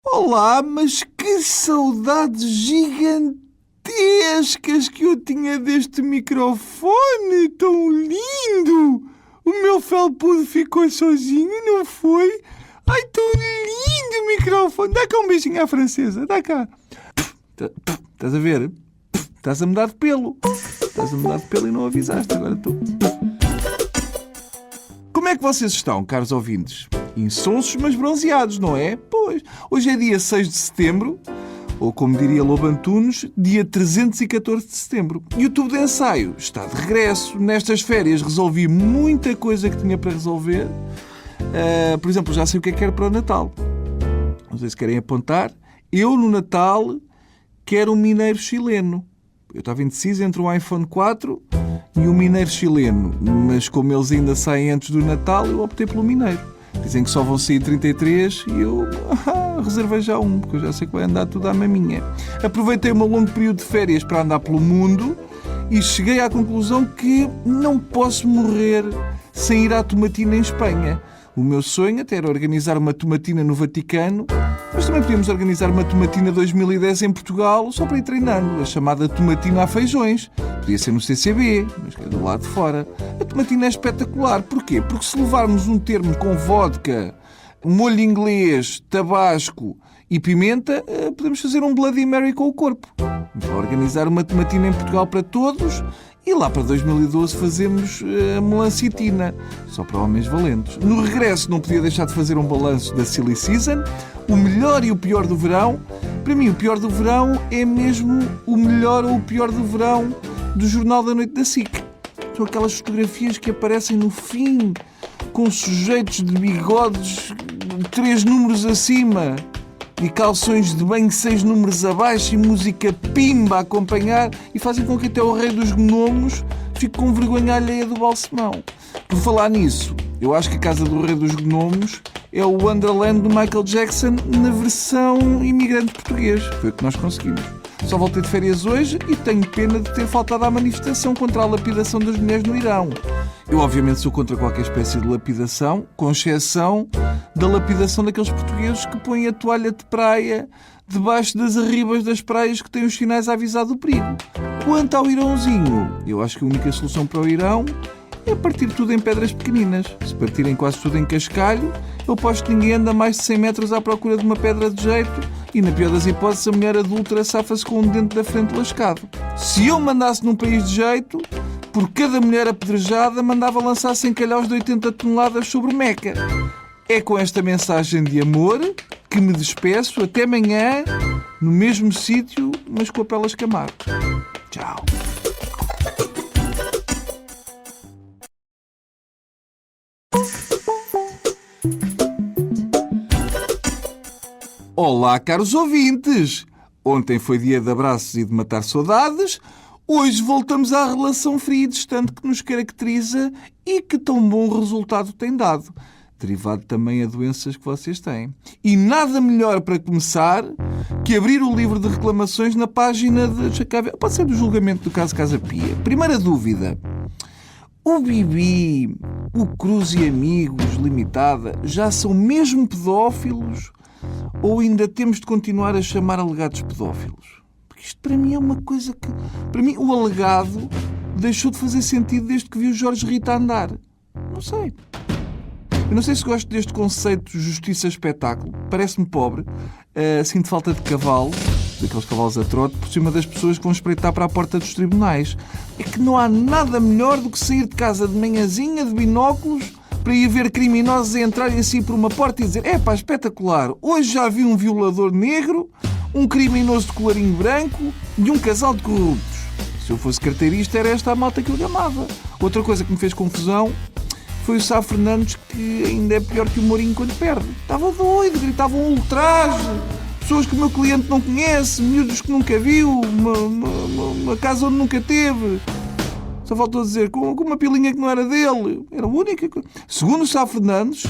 Olá, mas que saudades gigantescas que eu tinha deste microfone tão lindo! O meu felpudo ficou sozinho, não foi? Ai, tão lindo o microfone! Dá cá um beijinho à francesa, dá cá. Estás a ver? Estás a mudar de pelo. Estás a mudar de pelo e não avisaste, agora estou. Como é que vocês estão, caros ouvintes? Insonsos, mas bronzeados, não é? Pois, hoje é dia 6 de setembro, ou como diria Lobo Antunes, dia 314 de setembro. E o tubo de ensaio está de regresso. Nestas férias resolvi muita coisa que tinha para resolver. Por exemplo, já sei o que é que quero para o Natal. Não sei se querem apontar. Eu, no Natal, quero um mineiro chileno. Eu estava indeciso entre um iPhone 4 e um mineiro chileno, mas como eles ainda saem antes do Natal, eu optei pelo mineiro. Dizem que só vão sair 33 e eu reservei já um, porque eu já sei que vai andar tudo à maminha. Aproveitei o meu longo período de férias para andar pelo mundo e cheguei à conclusão que não posso morrer sem ir à tomatina em Espanha. O meu sonho até era organizar uma tomatina no Vaticano, mas também podíamos organizar uma tomatina 2010 em Portugal só para ir treinando, a chamada tomatina a feijões. Podia ser no CCB, mas que é do lado de fora. A tomatina é espetacular. Porquê? Porque se levarmos um termo com vodka, molho inglês, tabasco e pimenta, podemos fazer um Bloody Mary com o corpo. Para organizar uma tomatina em Portugal para todos e lá para 2012 fazemos a melancitina, só para homens valentes. No regresso não podia deixar de fazer um balanço da Silly Season, o melhor e o pior do verão. Para mim, o pior do verão é mesmo o melhor ou o pior do verão do Jornal da Noite da SIC. São aquelas fotografias que aparecem no fim, com sujeitos de bigodes 3 números acima e calções de banho 6 números abaixo e música pimba a acompanhar e fazem com que até o rei dos gnomos fique com vergonha alheia do balsemão. Por falar nisso, eu acho que a casa do rei dos gnomos é o Wonderland do Michael Jackson na versão imigrante português. Foi o que nós conseguimos. Só voltei de férias hoje e tenho pena de ter faltado à manifestação contra a lapidação das mulheres no Irão. Eu, obviamente, sou contra qualquer espécie de lapidação, com exceção da lapidação daqueles portugueses que põem a toalha de praia debaixo das arribas das praias que têm os sinais a avisar do perigo. Quanto ao Irãozinho, eu acho que a única solução para o Irão é partir tudo em pedras pequeninas. Se partirem quase tudo em cascalho, eu aposto que ninguém anda mais de 100 metros à procura de uma pedra de jeito e, na pior das hipóteses, a mulher adúltera safa-se com um dente da frente lascado. Se eu mandasse num país de jeito, por cada mulher apedrejada, mandava lançar 100 calhaus de 80 toneladas sobre Meca. É com esta mensagem de amor que me despeço. Até amanhã, no mesmo sítio, mas com a pele a escamar. Tchau. Olá, caros ouvintes! Ontem foi dia de abraços e de matar saudades. Hoje voltamos à relação fria e distante que nos caracteriza e que tão bom resultado tem dado. Derivado também a doenças que vocês têm. E nada melhor para começar que abrir o livro de reclamações na página de... Pode ser do julgamento do caso Casa Pia. Primeira dúvida. O Bibi, o Cruz e Amigos Limitada já são mesmo pedófilos? Ou ainda temos de continuar a chamar alegados pedófilos? Porque isto para mim é uma coisa que... Para mim o alegado deixou de fazer sentido desde que vi o Jorge Rita andar. Não sei. Eu não sei se gosto deste conceito de justiça-espetáculo. Parece-me pobre. Sinto falta de cavalo, daqueles cavalos a trote, por cima das pessoas que vão espreitar para a porta dos tribunais. É que não há nada melhor do que sair de casa de manhãzinha, de binóculos, para ir ver criminosos a entrarem assim por uma porta e dizer: "Epá, espetacular, hoje já vi um violador negro, um criminoso de colarinho branco e um casal de corruptos." Se eu fosse carteirista, era esta a malta que eu gamava. Outra coisa que me fez confusão foi o Sá Fernandes, que ainda é pior que o Mourinho quando perde. Estava doido, gritavam um ultraje. Pessoas que o meu cliente não conhece, miúdos que nunca viu, uma casa onde nunca teve. Só faltou a dizer, com uma pilinha que não era dele. Era a única coisa. Segundo o Sá Fernandes,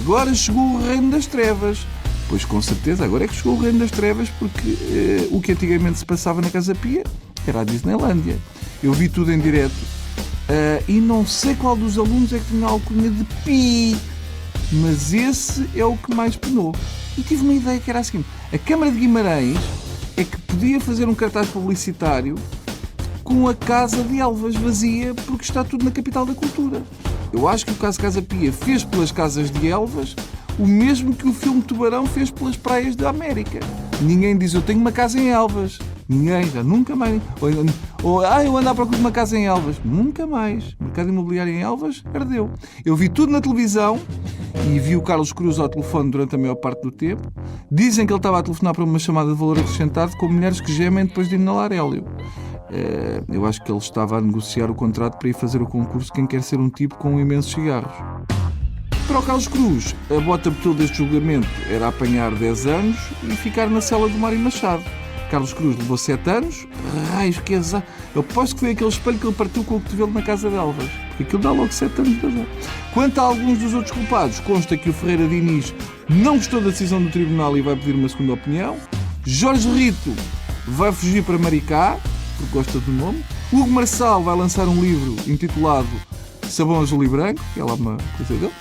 agora chegou o reino das trevas. Pois com certeza, agora é que chegou o reino das trevas, porque o que antigamente se passava na Casa Pia era a Disneylândia. Eu vi tudo em direto. E não sei qual dos alunos é que tinha a alcunha de Pi. mas esse é o que mais penou. E tive uma ideia que era a seguinte: a Câmara de Guimarães é que podia fazer um cartaz publicitário com a Casa de Elvas vazia, porque está tudo na capital da cultura. Eu acho que o caso Casa Pia fez pelas casas de Elvas o mesmo que o filme Tubarão fez pelas praias da América. Ninguém diz, eu tenho uma casa em Elvas. Ninguém, já nunca mais. Eu ando à procura de uma casa em Elvas. Nunca mais. O mercado imobiliário em Elvas ardeu. Eu vi tudo na televisão e vi o Carlos Cruz ao telefone durante a maior parte do tempo. Dizem que ele estava a telefonar para uma chamada de valor acrescentado com mulheres que gemem depois de inalar hélio. Eu acho que ele estava a negociar o contrato para ir fazer o concurso Quem Quer Ser um Tipo com imensos cigarros. Para o Carlos Cruz, a bota por todo este julgamento era apanhar 10 anos e ficar na cela do Mário Machado. Carlos Cruz levou 7 anos. Raios, que azar. Eu aposto que foi aquele espelho que ele partiu com o cotovelo na casa de Elvas. Porque aquilo dá logo 7 anos de azar. Quanto a alguns dos outros culpados, consta que o Ferreira Diniz não gostou da decisão do tribunal e vai pedir uma segunda opinião. Jorge Rito vai fugir para Maricá, porque gosta do nome. Hugo Marçal vai lançar um livro intitulado Sabão Azul e Branco, que é lá uma coisa dele.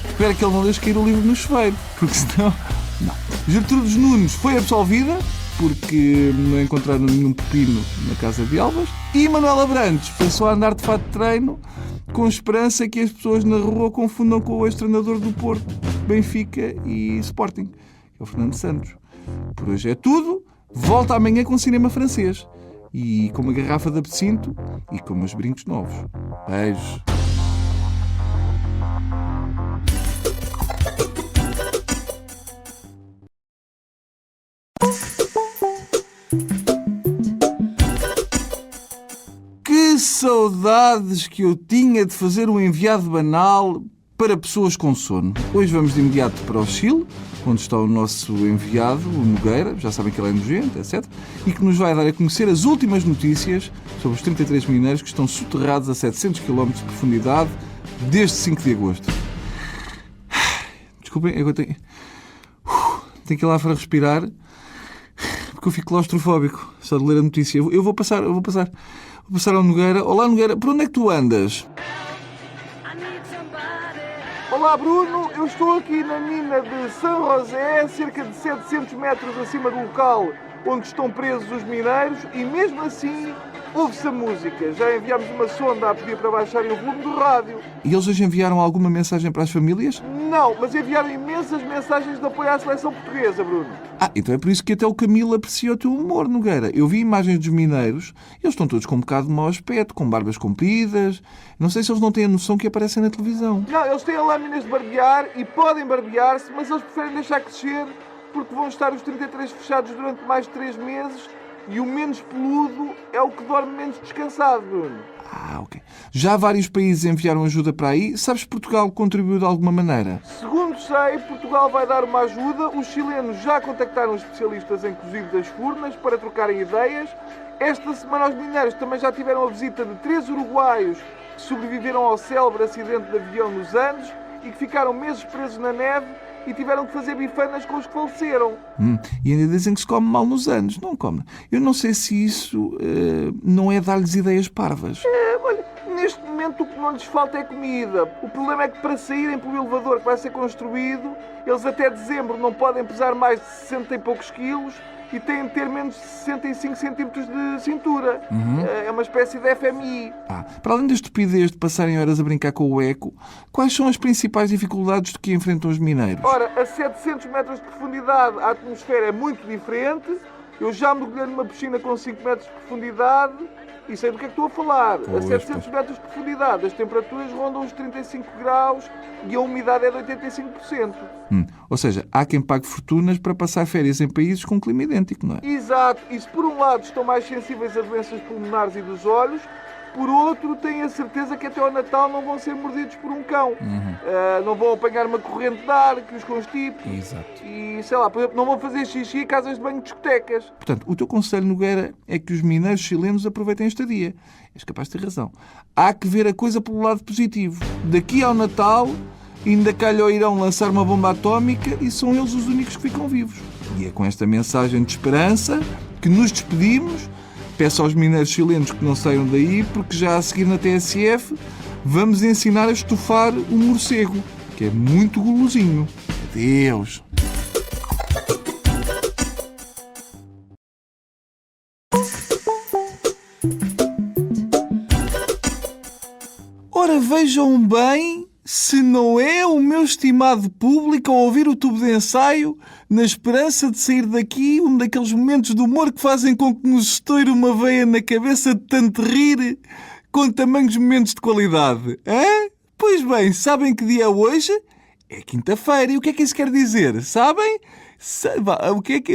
Espero que ele não deixe cair o livro no chuveiro, porque senão... Não. Gertrudes Nunes foi absolvida, porque não encontraram nenhum pepino na casa de Elvas. E Manuela Brandes passou a andar de fato de treino, com esperança que as pessoas na rua confundam com o ex-treinador do Porto, Benfica e Sporting, que é o Fernando Santos. Por hoje é tudo. Volta amanhã com cinema francês. E com uma garrafa de absinto e com meus brincos novos. Beijos. Que saudades que eu tinha de fazer um enviado banal para pessoas com sono. Hoje vamos de imediato para o Chile, onde está o nosso enviado, o Nogueira, já sabem que ele é nojento, etc. E que nos vai dar a conhecer as últimas notícias sobre os 33 mineiros que estão soterrados a 700 km de profundidade desde 5 de agosto. Desculpem, eu tenho que ir lá para respirar, porque eu fico claustrofóbico só de ler a notícia. Eu vou passar ao Nogueira. Olá, Nogueira, por onde é que tu andas? Olá, Bruno, eu estou aqui na mina de São José, cerca de 700 metros acima do local onde estão presos os mineiros, e mesmo assim ouve-se a música. Já enviámos uma sonda a pedir para baixarem o volume do rádio. E eles hoje enviaram alguma mensagem para as famílias? Não, mas enviaram imensas mensagens de apoio à seleção portuguesa, Bruno. Então é por isso que até o Camilo aprecia o teu humor, Nogueira. Eu vi imagens dos mineiros e eles estão todos com um bocado de mau aspecto, com barbas compridas. Não sei se eles não têm a noção que aparecem na televisão. Não, eles têm lâminas de barbear e podem barbear-se, mas eles preferem deixar crescer porque vão estar os 33 fechados durante mais de 3 meses e o menos peludo é o que dorme menos descansado, Bruno. Ok. Já vários países enviaram ajuda para aí. Sabes se Portugal contribuiu de alguma maneira? Segundo sei, Portugal vai dar uma ajuda. Os chilenos já contactaram especialistas em cozido das furnas para trocarem ideias. Esta semana os mineiros também já tiveram a visita de 3 uruguaios que sobreviveram ao célebre acidente de avião nos Andes e que ficaram meses presos na neve e tiveram que fazer bifanas com os que faleceram. E ainda dizem que se come mal nos anos. Não come. Eu não sei se isso não é dar-lhes ideias parvas. Olha, neste momento o que não lhes falta é comida. O problema é que para saírem pelo elevador que vai ser construído, eles até dezembro não podem pesar mais de 60 e poucos quilos e têm de ter menos de 65 centímetros de cintura. É uma espécie de FMI. Para além da estupidez de passarem horas a brincar com o eco, quais são as principais dificuldades de que enfrentam os mineiros? Ora, a 700 metros de profundidade a atmosfera é muito diferente. Eu já mergulhei numa piscina com 5 metros de profundidade e sei do que é que estou a falar. A 700 metros de profundidade as temperaturas rondam os 35 graus e a umidade é de 85%. Ou seja, há quem pague fortunas para passar férias em países com clima idêntico, não é? Exato. E se por um lado estão mais sensíveis a doenças pulmonares e dos olhos, por outro têm a certeza que até ao Natal não vão ser mordidos por um cão. Não vão apanhar uma corrente de ar que os constipe. Exato. E, sei lá, por exemplo, não vão fazer xixi em casas de banho de discotecas. Portanto, o teu conselho, Nogueira, é que os mineiros chilenos aproveitem a estadia. És capaz de ter razão. Há que ver a coisa pelo lado positivo. Daqui ao Natal, ainda calhou irão lançar uma bomba atómica e são eles os únicos que ficam vivos. E é com esta mensagem de esperança que nos despedimos. Peço aos mineiros chilenos que não saiam daí, porque já a seguir na TSF vamos ensinar a estufar o morcego. que é muito gulosinho. Adeus. Ora, vejam bem se não é o meu estimado público a ouvir o tubo de ensaio na esperança de sair daqui um daqueles momentos de humor que fazem com que nos estoure uma veia na cabeça de tanto rir com tamanhos momentos de qualidade. Hã? Pois bem, sabem que dia é hoje? É quinta-feira. E o que é que isso quer dizer? Sabem? O que é que...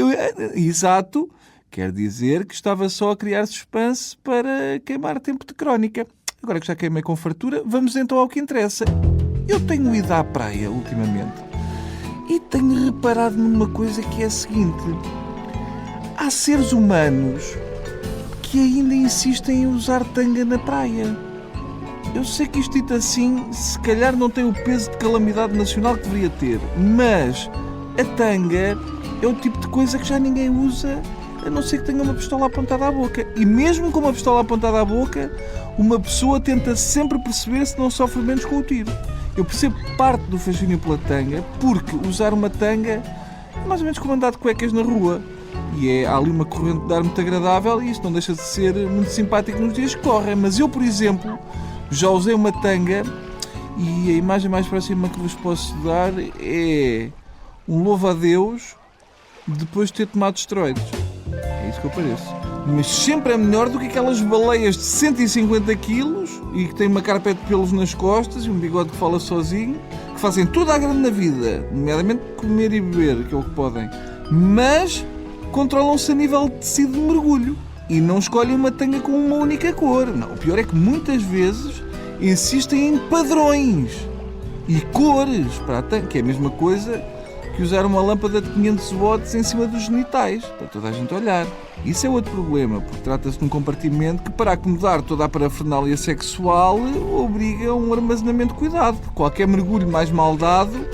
Exato. Quer dizer que estava só a criar suspense para queimar tempo de crónica. Agora que já queimei com fartura, vamos então ao que interessa. Eu tenho ido à praia ultimamente e tenho reparado numa coisa que é a seguinte. Há seres humanos que ainda insistem em usar tanga na praia. Eu sei que isto dito assim, se calhar não tem o peso de calamidade nacional que deveria ter, mas a tanga é o tipo de coisa que já ninguém usa, a não ser que tenha uma pistola apontada à boca. E mesmo com uma pistola apontada à boca, uma pessoa tenta sempre perceber se não sofre menos com o tiro. Eu percebo parte do fascínio pela tanga, porque usar uma tanga é mais ou menos como andar de cuecas na rua. E há ali uma corrente de ar muito agradável e isto não deixa de ser muito simpático nos dias que correm. Mas eu, por exemplo, já usei uma tanga e a imagem mais próxima que vos posso dar é um louva-a-Deus depois de ter tomado esteroides. É isso que eu pareço. Mas sempre é melhor do que aquelas baleias de 150 quilos e que têm uma carpete de pelos nas costas e um bigode que fala sozinho, que fazem toda a grande na vida, nomeadamente comer e beber, que é o que podem, mas controlam-se a nível de tecido de mergulho e não escolhem uma tanga com uma única cor. Não, o pior é que muitas vezes insistem em padrões e cores para a tanga, que é a mesma coisa que usar uma lâmpada de 500 watts em cima dos genitais, para toda a gente olhar. Isso é outro problema, porque trata-se de um compartimento que, para acomodar toda a parafernália sexual, obriga a um armazenamento cuidado, porque qualquer mergulho mais mal dado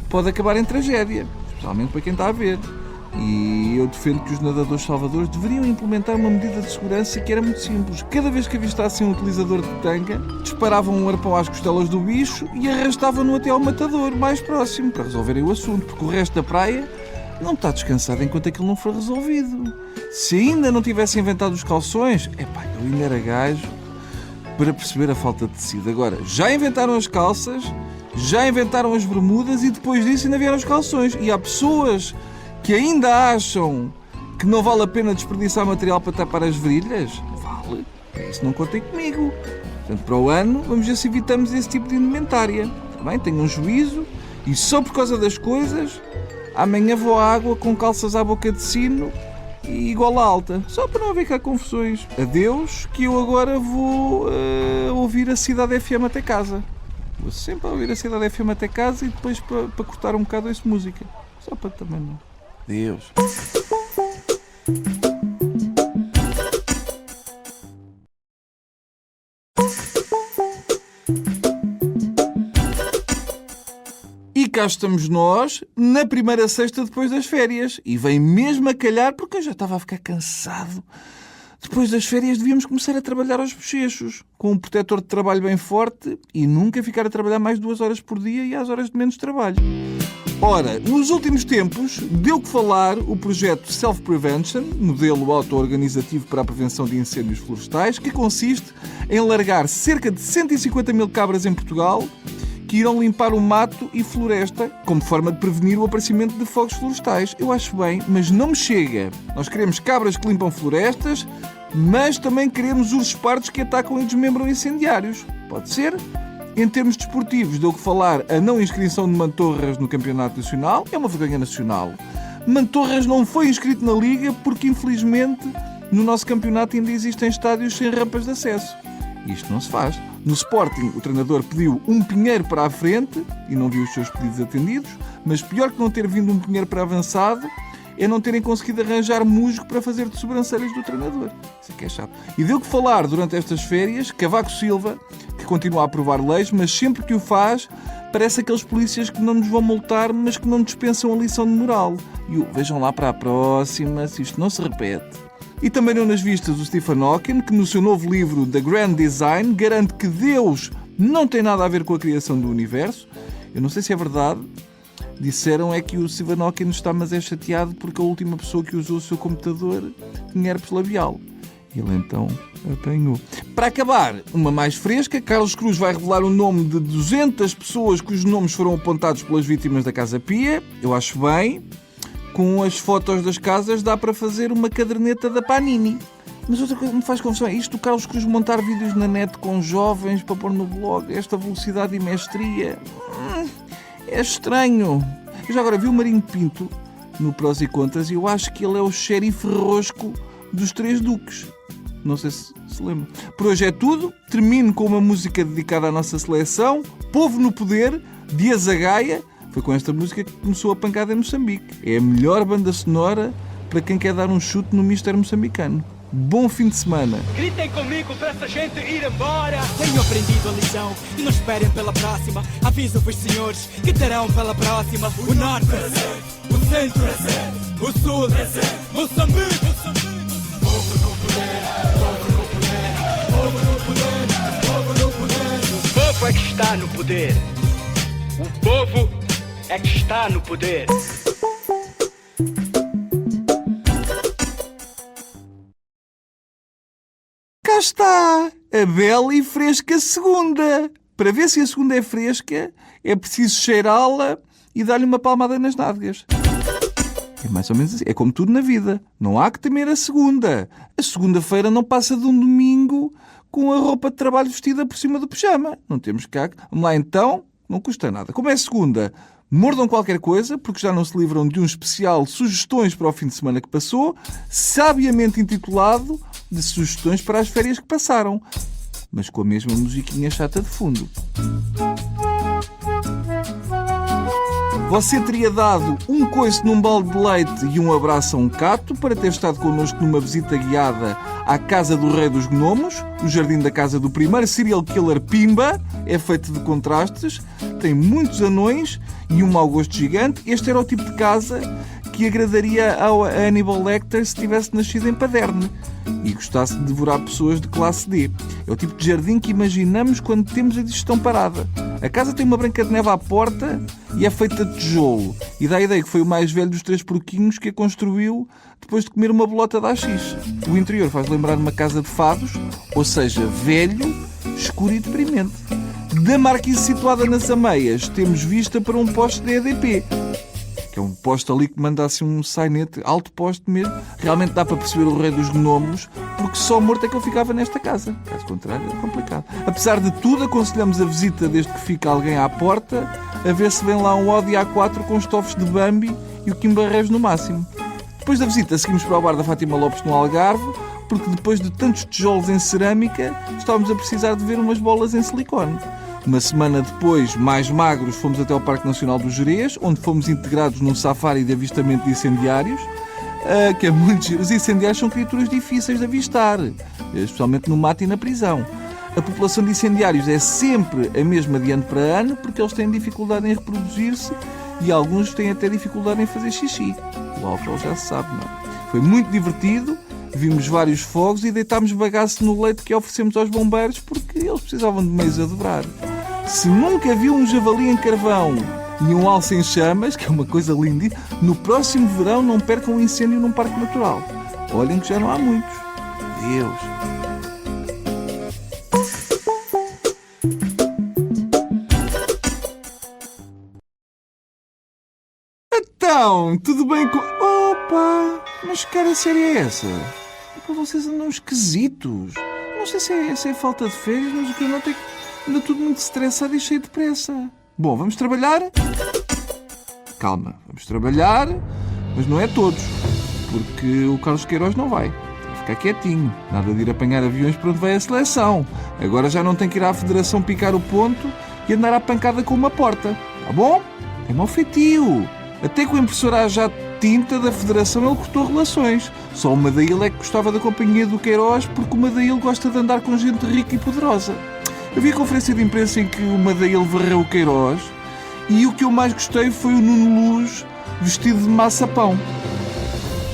pode acabar em tragédia, especialmente para quem está a ver. E eu defendo que os nadadores salvadores deveriam implementar uma medida de segurança que era muito simples. Cada vez que avistassem um utilizador de tanga, disparavam um arpão às costelas do bicho e arrastavam-no até ao matador mais próximo para resolverem o assunto, porque o resto da praia não está descansado enquanto aquilo não for resolvido. Se ainda não tivessem inventado os calções, eu ainda era gajo para perceber a falta de tecido. Agora, já inventaram as calças, já inventaram as bermudas e depois disso ainda vieram os calções. E há pessoas que ainda acham que não vale a pena desperdiçar material para tapar as virilhas? Vale. Isso não contem comigo. Portanto, para o ano, vamos ver se evitamos esse tipo de indumentária. Também tenham um juízo e só por causa das coisas, amanhã vou à água com calças à boca de sino e gola alta. Só para não haver cá confusões. Adeus, que eu agora vou ouvir a Cidade FM até casa. Vou sempre ouvir a Cidade FM até casa e depois para cortar um bocado essa música. Só para também não... Deus. E cá estamos nós, na primeira sexta depois das férias. E vem mesmo a calhar porque eu já estava a ficar cansado. Depois das férias devíamos começar a trabalhar aos bochechos, com um protetor de trabalho bem forte e nunca ficar a trabalhar mais 2 horas por dia e às horas de menos trabalho. Ora, nos últimos tempos, deu que falar o projeto Self-Prevention, modelo auto-organizativo para a prevenção de incêndios florestais, que consiste em largar cerca de 150 mil cabras em Portugal que irão limpar o mato e floresta como forma de prevenir o aparecimento de fogos florestais. Eu acho bem, mas não me chega. Nós queremos cabras que limpam florestas, mas também queremos ursos pardos que atacam e desmembram incendiários. Pode ser? Em termos desportivos, deu que falar a não inscrição de Mantorras no Campeonato Nacional. É uma vergonha nacional. Mantorras não foi inscrito na Liga porque, infelizmente, no nosso campeonato ainda existem estádios sem rampas de acesso. Isto não se faz. No Sporting, o treinador pediu um pinheiro para a frente e não viu os seus pedidos atendidos, mas pior que não ter vindo um pinheiro para avançado é não terem conseguido arranjar musgo para fazer de sobrancelhas do treinador. Isso é que é chato. E deu que falar durante estas férias Cavaco Silva, que continua a aprovar leis, mas sempre que o faz, parece aqueles polícias que não nos vão multar, mas que não dispensam a lição de moral. E vejam lá para a próxima, se isto não se repete. E também deu nas vistas o Stephen Hawking, que no seu novo livro The Grand Design garante que Deus não tem nada a ver com a criação do universo Eu não sei se é verdade. Disseram é que o Stephen Hawking está mas é chateado porque a última pessoa que usou o seu computador tinha herpes labial. Ele então apanhou. Para acabar, uma mais fresca, Carlos Cruz vai revelar o nome de 200 pessoas cujos nomes foram apontados pelas vítimas da Casa Pia. Eu acho bem. Com as fotos das casas dá para fazer uma caderneta da Panini. Mas outra coisa que me faz confusão é isto do Carlos Cruz montar vídeos na net com jovens para pôr no blog. Esta velocidade e mestria. É estranho. Eu já agora vi o Marinho Pinto no Prós e Contras e eu acho que ele é o xerife rosco dos Três Duques. Não sei se lembra. Por hoje é tudo. Termino com uma música dedicada à nossa seleção. Povo no Poder, de Azagaia. Foi com esta música que começou a pancada em Moçambique. É a melhor banda sonora para quem quer dar um chute no Mister moçambicano. Bom fim de semana. Gritem comigo para essa gente ir embora. Tenho aprendido a lição e não esperem pela próxima. Aviso-vos, senhores, que terão pela próxima o norte, o centro, o sul, Moçambique. Povo no poder, povo no poder, povo no poder, povo no poder. O povo é que está no poder. O povo é que está no poder. Cá está a bela e fresca segunda. Para ver se a segunda é fresca, é preciso cheirá-la e dar-lhe uma palmada nas nádegas. É mais ou menos assim. É como tudo na vida. Não há que temer a segunda. A segunda-feira não passa de um domingo com a roupa de trabalho vestida por cima do pijama. Não temos cá. Vamos lá então. Não custa nada. Como é segunda, mordam qualquer coisa, porque já não se livram de um especial Sugestões para o fim de semana que passou, sabiamente intitulado de Sugestões para as férias que passaram, mas com a mesma musiquinha chata de fundo. Você teria dado um coice num balde de leite e um abraço a um cato para ter estado connosco numa visita guiada à Casa do Rei dos Gnomos. O jardim da casa do primeiro serial killer Pimba é feito de contrastes, tem muitos anões e um mau gosto gigante. Este era o tipo de casa que agradaria ao Hannibal Lecter se tivesse nascido em Paderne e gostasse de devorar pessoas de classe D. É o tipo de jardim que imaginamos quando temos a digestão parada. A casa tem uma branca de neve à porta e é feita de tijolo. E dá a ideia que foi o mais velho dos 3 porquinhos que a construiu depois de comer uma bolota de AX. O interior faz lembrar uma casa de fados, ou seja, velho, escuro e deprimente. Da marquise situada nas Ameias, temos vista para um poste da EDP. Que é um poste ali que manda assim um sainete, alto poste mesmo. Realmente dá para perceber o rei dos gnomos, porque só morto é que ele ficava nesta casa. Caso contrário, é complicado. Apesar de tudo, aconselhamos a visita desde que fica alguém à porta, a ver se vem lá um Audi A4 com estofos de Bambi e o Kim Barreiros no máximo. Depois da visita, seguimos para o bar da Fátima Lopes no Algarve, porque depois de tantos tijolos em cerâmica, estávamos a precisar de ver umas bolas em silicone. Uma semana depois, mais magros, fomos até ao Parque Nacional do Gerês, onde fomos integrados num safari de avistamento de incendiários, que é muito giro. Os incendiários são criaturas difíceis de avistar, especialmente no mato e na prisão. A população de incendiários é sempre a mesma de ano para ano, porque eles têm dificuldade em reproduzir-se e alguns têm até dificuldade em fazer xixi. O álcool já se sabe, não? Foi muito divertido, vimos vários fogos e deitámos bagaço no leite que oferecemos aos bombeiros porque eles precisavam de meios a dobrar. Se nunca viu um javali em carvão e um alce em chamas, que é uma coisa linda, no próximo verão não percam um incêndio num parque natural. Olhem que já não há muitos. Deus! Então, tudo bem com... Opa! Mas que cara séria é essa? Para vocês andam esquisitos. Não sei se é falta de férias, mas o que eu noto é que anda tudo muito estressado e cheio de pressa. Bom, vamos trabalhar? Calma, vamos trabalhar, mas não é todos. Porque o Carlos Queiroz não vai. Vai ficar quietinho. Nada de ir apanhar aviões para onde vai a seleção. Agora já não tem que ir à Federação picar o ponto e andar à pancada com uma porta. Tá bom? É mau feitio. Até com a impressora a jato de tinta da Federação ele cortou relações. Só o Madail é que gostava da companhia do Queiroz porque o Madail gosta de andar com gente rica e poderosa. Eu vi a conferência de imprensa em que o Madail varreu o Queiroz e o que eu mais gostei foi o Nuno Luz vestido de maçapão.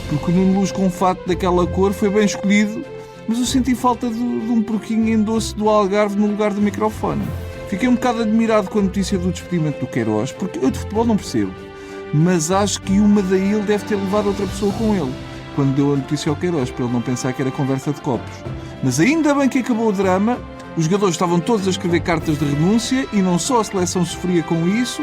Porque o Nuno Luz com um fato daquela cor foi bem escolhido, mas eu senti falta de um porquinho em doce do Algarve no lugar do microfone. Fiquei um bocado admirado com a notícia do despedimento do Queiroz, porque eu de futebol não percebo, mas acho que o Madail deve ter levado outra pessoa com ele, quando deu a notícia ao Queiroz, para ele não pensar que era conversa de copos. Mas ainda bem que acabou o drama, os jogadores estavam todos a escrever cartas de renúncia e não só a seleção sofria com isso,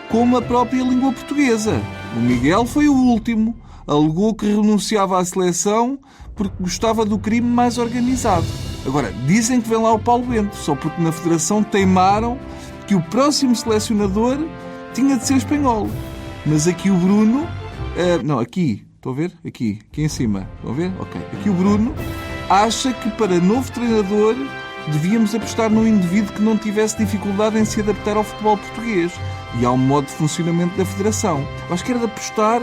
como a própria língua portuguesa. O Miguel foi o último, alegou que renunciava à seleção porque gostava do crime mais organizado. Agora, dizem que vem lá o Paulo Bento, só porque na Federação teimaram que o próximo selecionador tinha de ser espanhol. Mas aqui o Bruno... aqui, estão a ver? Aqui em cima, estão a ver? Ok. Aqui o Bruno acha que para novo treinador devíamos apostar num indivíduo que não tivesse dificuldade em se adaptar ao futebol português e ao modo de funcionamento da Federação. Eu acho que era de apostar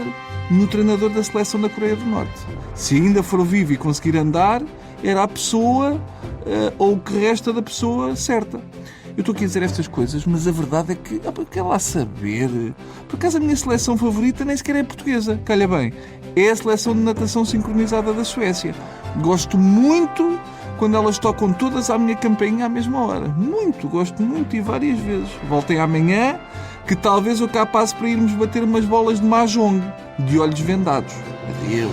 no treinador da seleção da Coreia do Norte. Se ainda for vivo e conseguir andar, era a pessoa ou o que resta da pessoa certa. Eu estou aqui a dizer estas coisas, mas a verdade é que, quer lá saber. Por acaso a minha seleção favorita nem sequer é portuguesa, calha bem. É a seleção de natação sincronizada da Suécia. Gosto muito quando elas tocam todas à minha campainha à mesma hora. Muito, gosto muito e várias vezes. Voltem amanhã, que talvez eu cá passe para irmos bater umas bolas de mahjong, de olhos vendados. Adeus.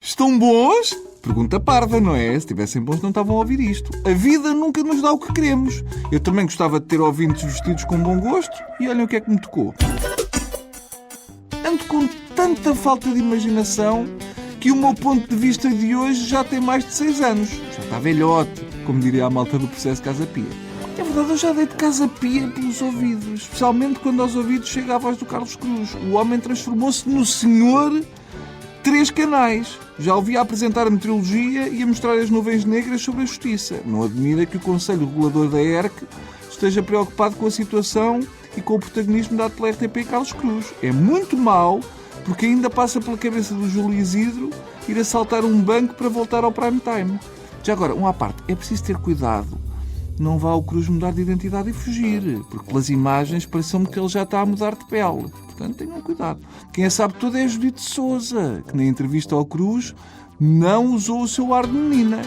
Estão bons? Pergunta parva, não é? Se estivessem bons não estavam a ouvir isto. A vida nunca nos dá o que queremos. Eu também gostava de ter ouvintes vestidos com bom gosto e olhem o que é que me tocou. Ando com tanta falta de imaginação que o meu ponto de vista de hoje já tem mais de 6 anos. Já está velhote, como diria a malta do processo Casa Pia. É verdade, eu já dei de Casa Pia pelos ouvidos. Especialmente quando aos ouvidos chega a voz do Carlos Cruz. O homem transformou-se no senhor 3 canais. Já ouvi a apresentar a meteorologia e a mostrar as nuvens negras sobre a justiça. Não admira que o Conselho Regulador da ERC esteja preocupado com a situação e com o protagonismo dado pela RTP Carlos Cruz. É muito mau, porque ainda passa pela cabeça do Júlio Isidro ir assaltar um banco para voltar ao prime time. Já agora, à parte, é preciso ter cuidado. Não vá ao Cruz mudar de identidade e fugir, porque pelas imagens pareceu-me que ele já está a mudar de pele. Portanto, tenham cuidado. Quem a sabe tudo é a Judite Sousa, que na entrevista ao Cruz não usou o seu ar de menina.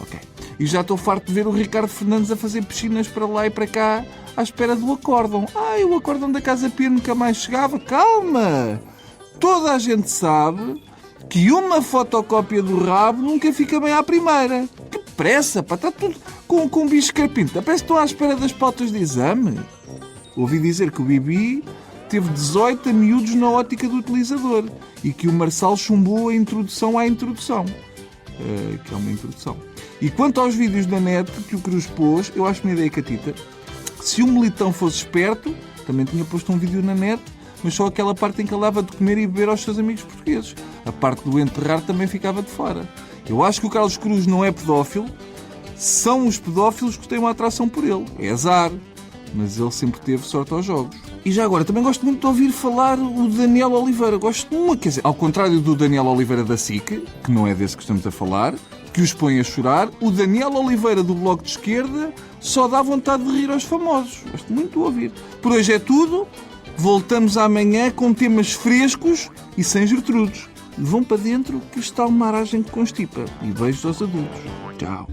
Ok. E já estou farto de ver o Ricardo Fernandes a fazer piscinas para lá e para cá à espera do acórdão. O acórdão da Casa Pia nunca mais chegava. Calma! Toda a gente sabe que uma fotocópia do rabo nunca fica bem à primeira. Que pressa, pá! Está tudo com um bicho carpinta. Parece que estão à espera das pautas de exame. Ouvi dizer que o Bibi teve 18 miúdos na ótica do utilizador e que o Marçal chumbou a introdução à introdução. Que é uma introdução. E quanto aos vídeos da net que o Cruz pôs, eu acho uma ideia catita. Se o Militão fosse esperto, também tinha posto um vídeo na net, mas só aquela parte em que ele dava de comer e beber aos seus amigos portugueses. A parte do enterrar também ficava de fora. Eu acho que o Carlos Cruz não é pedófilo, são os pedófilos que têm uma atração por ele. É azar, mas ele sempre teve sorte aos jogos. E já agora, também gosto muito de ouvir falar o Daniel Oliveira. Gosto muito, quer dizer, ao contrário do Daniel Oliveira da SIC, que não é desse que estamos a falar, que os põe a chorar, o Daniel Oliveira do Bloco de Esquerda só dá vontade de rir aos famosos. Gosto muito de ouvir. Por hoje é tudo. Voltamos amanhã com temas frescos e sem Gertrudes. Vão para dentro que está uma aragem que constipa. E beijos aos adultos. Tchau.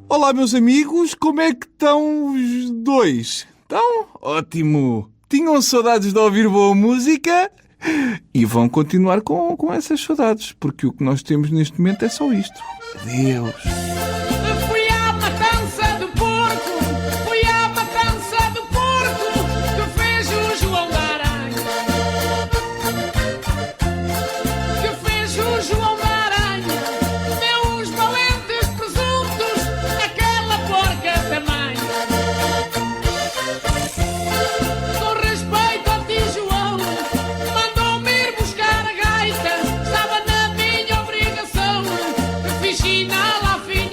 Olá, meus amigos. Como é que estão os dois? Estão? Ótimo. Tinham saudades de ouvir boa música? E vão continuar com essas saudades, porque o que nós temos neste momento é só isto. Adeus. Fui à matança do porco, fui à matança do porco, que fez o João da Aranha, que fez o João da Aranha, deu uns valentes presuntos, aquela porca também. Com respeito a ti, João, mandou-me ir buscar a gaita, estava na minha obrigação, fiz sinal à fim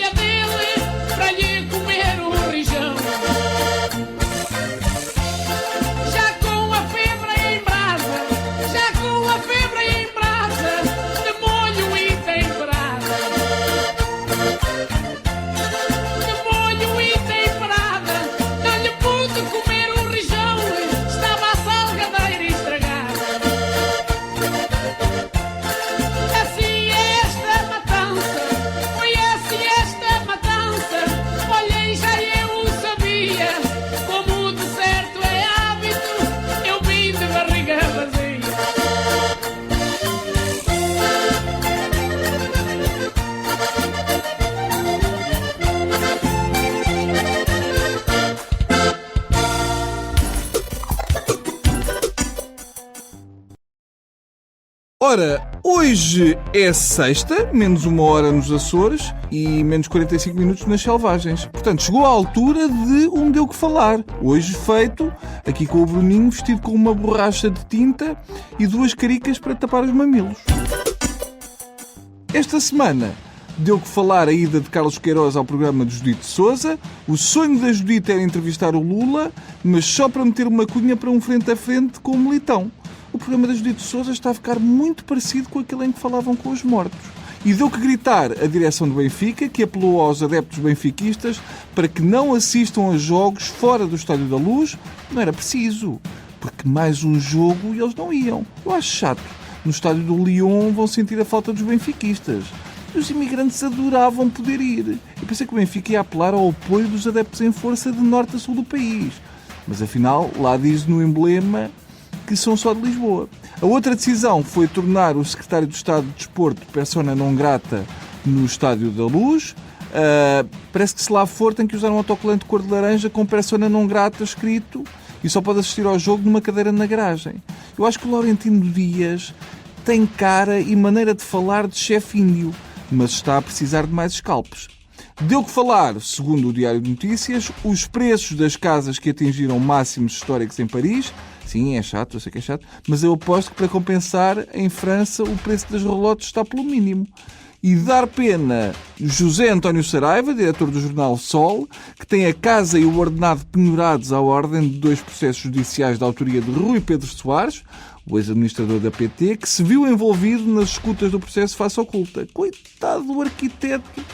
Ora, hoje é sexta, menos 1 hora nos Açores e menos 45 minutos nas Selvagens. Portanto, chegou a altura de um Deu que Falar. Hoje feito aqui com o Bruninho vestido com uma borracha de tinta e 2 caricas para tapar os mamilos. Esta semana deu que falar a ida de Carlos Queiroz ao programa de Judite Sousa. O sonho da Judite era entrevistar o Lula, mas só para meter uma cunha para um frente a frente com o Militão. O programa da Judite Sousa está a ficar muito parecido com aquele em que falavam com os mortos. E deu que gritar a direção do Benfica, que apelou aos adeptos benfiquistas para que não assistam a jogos fora do Estádio da Luz. Não era preciso, porque mais um jogo e eles não iam. Eu acho chato. No estádio do Lyon vão sentir a falta dos benfiquistas. Os imigrantes adoravam poder ir. Eu pensei que o Benfica ia apelar ao apoio dos adeptos em força de norte a sul do país. Mas afinal, lá diz no emblema que são só de Lisboa. A outra decisão foi tornar o secretário de Estado de Desporto persona non grata no Estádio da Luz. Parece que se lá for tem que usar um autocolante de cor de laranja com persona non grata escrito e só pode assistir ao jogo numa cadeira na garagem. Eu acho que o Laurentino Dias tem cara e maneira de falar de chefe índio, mas está a precisar de mais scalpes. Deu que falar, segundo o Diário de Notícias, os preços das casas que atingiram máximos históricos em Paris. Sim, é chato, eu sei que é chato, mas eu aposto que para compensar, em França, o preço das relotes está pelo mínimo. E dar pena José António Saraiva, diretor do jornal Sol, que tem a casa e o ordenado penhorados à ordem de 2 processos judiciais da autoria de Rui Pedro Soares, o ex-administrador da PT, que se viu envolvido nas escutas do processo face oculta. Coitado do arquiteto,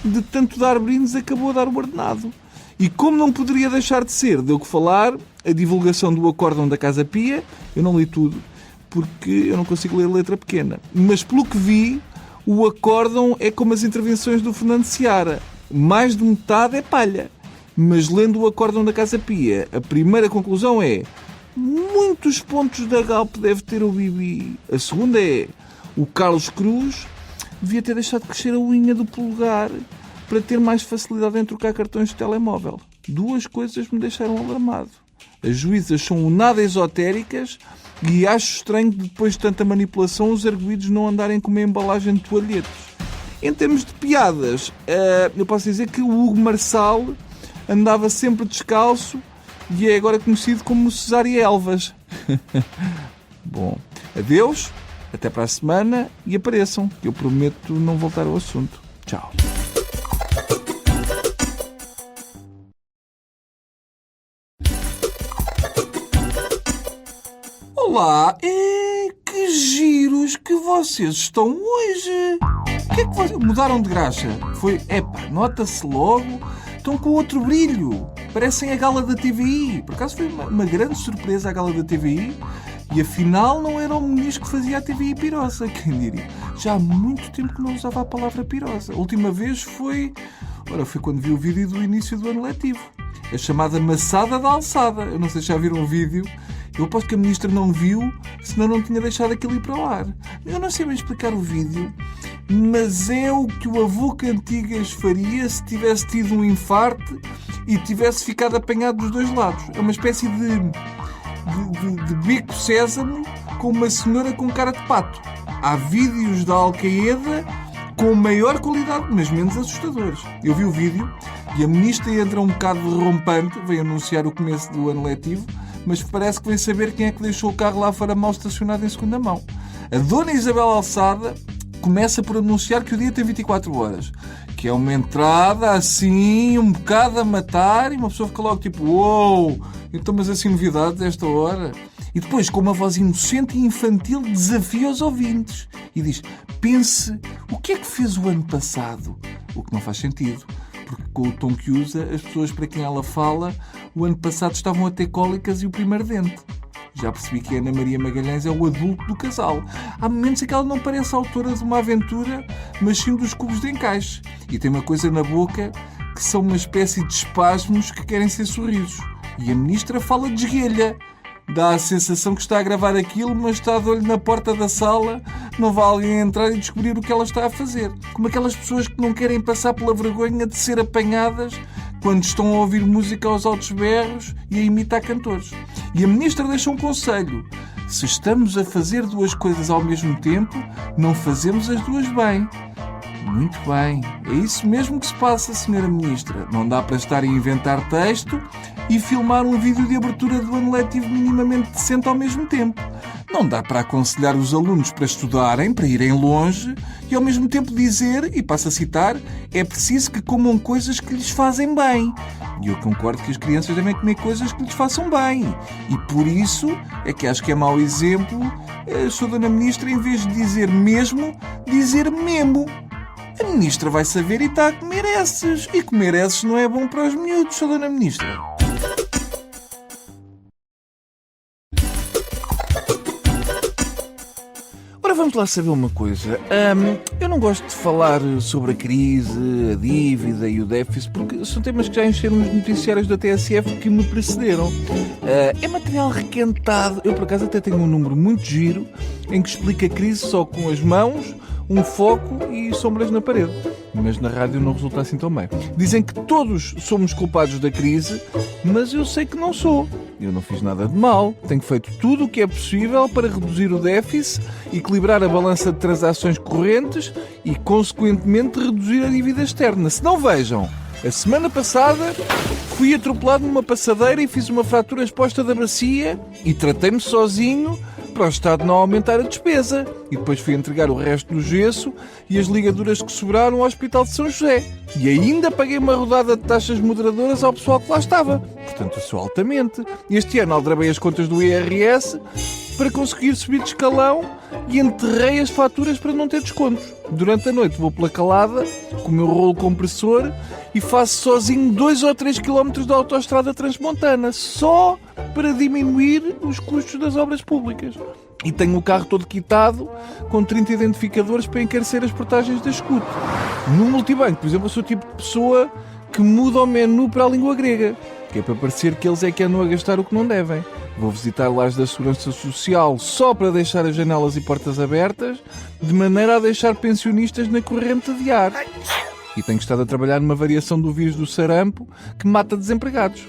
de tanto dar brindes, acabou a dar o ordenado. E como não poderia deixar de ser, deu que falar a divulgação do acórdão da Casa Pia. Eu não li tudo, porque eu não consigo ler letra pequena. Mas pelo que vi, o acórdão é como as intervenções do Fernando Seara. Mais de metade é palha. Mas lendo o acórdão da Casa Pia, a primeira conclusão é: muitos pontos da Galp deve ter o Bibi. A segunda é: o Carlos Cruz devia ter deixado crescer a unha do polegar para ter mais facilidade em trocar cartões de telemóvel. 2 coisas me deixaram alarmado. As juízas são nada esotéricas e acho estranho que depois de tanta manipulação os arguidos não andarem com uma embalagem de toalhetes. Em termos de piadas, eu posso dizer que o Hugo Marçal andava sempre descalço e é agora conhecido como Cesária Elvas. Bom, adeus, até para a semana e apareçam, que eu prometo não voltar ao assunto. Tchau. Olá, que giros que vocês estão hoje. O que é que vocês mudaram de graxa? Foi, nota-se logo, estão com outro brilho. Parecem a gala da TVI. Por acaso foi uma grande surpresa a gala da TVI. E afinal não era o Muniz que fazia a TVI pirosa, quem diria. Já há muito tempo que não usava a palavra pirosa. A última vez foi quando vi o vídeo do início do ano letivo. A chamada maçada da alçada. Eu não sei se já viram o vídeo. Eu aposto que a ministra não viu, senão não tinha deixado aquilo ir para o ar. Eu não sei bem explicar o vídeo, mas é o que o avô Cantigas faria se tivesse tido um infarto e tivesse ficado apanhado dos 2 lados. É uma espécie de bico sésamo com uma cenoura com cara de pato. Há vídeos da Al-Qaeda com maior qualidade, mas menos assustadores. Eu vi o vídeo e a ministra entra um bocado derrompante, veio anunciar o começo do ano letivo, mas parece que vem saber quem é que deixou o carro lá fora mal estacionado em segunda mão. A dona Isabel Alçada começa por anunciar que o dia tem 24 horas, que é uma entrada assim, um bocado a matar, e uma pessoa fica logo tipo, uou, então mas assim novidades a esta hora? E depois, com uma voz inocente e infantil, desafia os ouvintes e diz: pense, o que é que fez o ano passado? O que não faz sentido, porque com o tom que usa, as pessoas para quem ela fala, o ano passado estavam a ter cólicas e o primeiro dente. Já percebi que a Ana Maria Magalhães é o adulto do casal. Há momentos em que ela não parece autora de uma aventura, mas sim dos cubos de encaixe. E tem uma coisa na boca que são uma espécie de espasmos que querem ser sorrisos. E a ministra fala de esguelha. Dá a sensação que está a gravar aquilo, mas está de olho na porta da sala, não vai alguém entrar e descobrir o que ela está a fazer. Como aquelas pessoas que não querem passar pela vergonha de ser apanhadas quando estão a ouvir música aos altos berros e a imitar cantores. E a ministra deixa um conselho: Se estamos a fazer duas coisas ao mesmo tempo, não fazemos as duas bem. Muito bem. É isso mesmo que se passa, Sra. Ministra. Não dá para estar a inventar texto e filmar um vídeo de abertura do ano letivo minimamente decente ao mesmo tempo. Não dá para aconselhar os alunos para estudarem, para irem longe e ao mesmo tempo dizer, e passo a citar, é preciso que comam coisas que lhes fazem bem. E eu concordo que as crianças devem comer coisas que lhes façam bem. E por isso é que acho que é mau exemplo a Sra. Ministra, em vez de dizer mesmo, dizer memo. A ministra vai saber e está a comer esses. E comer esses não é bom para os miúdos, Sra. Ministra. Ora, vamos lá saber uma coisa. Eu não gosto de falar sobre a crise, a dívida e o déficit, porque são temas que já encheram os noticiários da TSF que me precederam. É material requentado. Eu, por acaso, até tenho um número muito giro em que explica a crise só com as mãos, um foco e sombras na parede. Mas na rádio não resulta assim tão bem. Dizem que todos somos culpados da crise, mas eu sei que não sou. Eu não fiz nada de mal. Tenho feito tudo o que é possível para reduzir o déficit, equilibrar a balança de transações correntes e, consequentemente, reduzir a dívida externa. Se não vejam, a semana passada fui atropelado numa passadeira e fiz uma fratura exposta da bacia e tratei-me sozinho para o Estado não aumentar a despesa. E depois fui entregar o resto do gesso e as ligaduras que sobraram ao Hospital de São José. E ainda paguei uma rodada de taxas moderadoras ao pessoal que lá estava. Portanto, eu sou altamente. Este ano aldrabei as contas do IRS para conseguir subir de escalão e enterrei as faturas para não ter descontos. Durante a noite vou pela calada com o meu rolo compressor e faço sozinho 2 ou 3 km de autoestrada transmontana, só para diminuir os custos das obras públicas. E tenho o carro todo quitado, com 30 identificadores para encarecer as portagens da escuta. No multibanco, por exemplo, eu sou o tipo de pessoa que muda o menu para a língua grega, que é para parecer que eles é que andam a gastar o que não devem. Vou visitar lares da Segurança Social só para deixar as janelas e portas abertas, de maneira a deixar pensionistas na corrente de ar. E tenho estado a trabalhar numa variação do vírus do sarampo que mata desempregados.